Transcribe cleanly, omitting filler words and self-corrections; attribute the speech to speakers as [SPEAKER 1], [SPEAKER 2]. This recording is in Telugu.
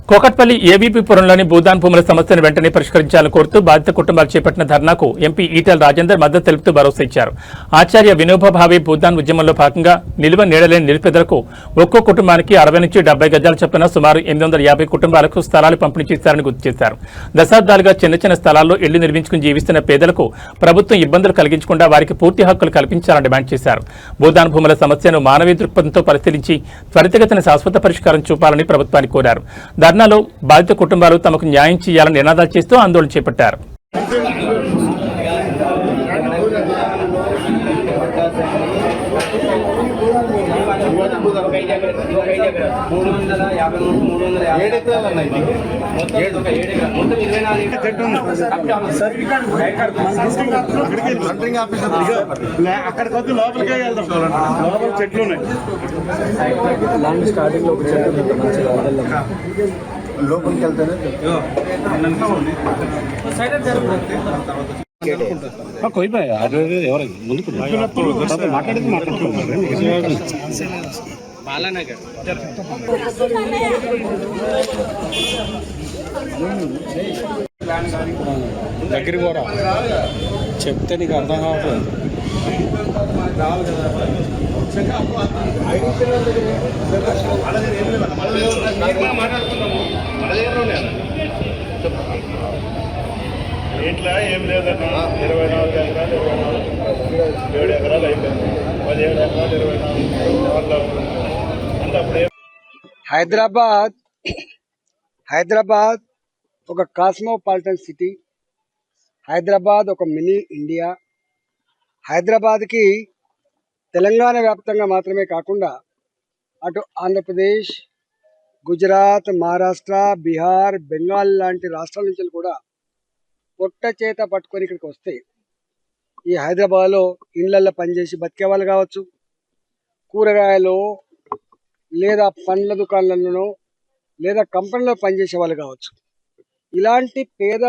[SPEAKER 1] కోకట్పల్లి ఏబీపీపురంలోని భూదాన్ భూముల సమస్యను వెంటనే పరిష్కరించాలని కోరుతూ బాధిత కుటుంబాలు చేపట్టిన ధర్నాకు ఎంపీ ఈటెల రాజేందర్ మద్దతు తెలుపుతూ భరోసా ఇచ్చారు. ఆచార్య వినోబా భావే భూదాన్ ఉద్యమంలో భాగంగా నిలువ నీడలేని నిరుపేదలకు ఒక్కో కుటుంబానికి 60 నుంచి 70 గజాల చొప్పున సుమారు 850 కుటుంబాలకు స్థలాలు పంపిణీ చేశారని గుర్తు చేశారు. దశాబ్దాలుగా చిన్న స్థలాల్లో ఇళ్లు నిర్మించుకుని జీవిస్తున్న పేదలకు ప్రభుత్వం ఇబ్బందులు కలిగించకుండా వారికి పూర్తి హక్కులు కల్పించాలని డిమాండ్ చేశారు. భూదాన్ భూముల సమస్యను మానవీయ దృక్పథంతో పరిశీలించి త్వరితగతిన శాశ్వత పరిష్కారం చూపాలని ప్రభుత్వాన్ని కోరారు. ధర్నాలో బాధిత కుటుంబాలు తమకు న్యాయం చేయాలని నినాదాలు చేస్తూ ఆందోళన చేపట్టారు.
[SPEAKER 2] అక్కడికి లోపలికే వెళ్దాం. లోపల చెట్లు ఉన్నాయి.
[SPEAKER 3] లోపలికి వెళ్తానే
[SPEAKER 2] దగ్గర కూడా చెప్తే నీకు అర్థం కావట్లేదు.
[SPEAKER 4] ఇంట్లో ఏం లేదన్నా 24 ఎకరాలు 7 ఎకరాలు అయిపోయింది. 17 ఎకరాలు 24 అంటే
[SPEAKER 5] హైదరాబాద్ ఒక కాస్మోపాలిటన్ సిటీ. హైదరాబాద్ ఒక మినీ ఇండియా. హైదరాబాద్కి తెలంగాణ వ్యాప్తంగా మాత్రమే కాకుండా అటు ఆంధ్రప్రదేశ్, గుజరాత్, మహారాష్ట్ర, బీహార్, బెంగాల్ లాంటి రాష్ట్రాల నుంచి కూడా పొట్ట చేత పట్టుకొని ఇక్కడికి వస్తే ఈ హైదరాబాద్లో ఇళ్లల్లో పనిచేసి బతికే వాళ్ళు కావచ్చు, కూరగాయలు లేదా పండ్ల దుకాణాలను లేదా కంపెనీలో పనిచేసే వాళ్ళు కావచ్చు, ఇలాంటి పేద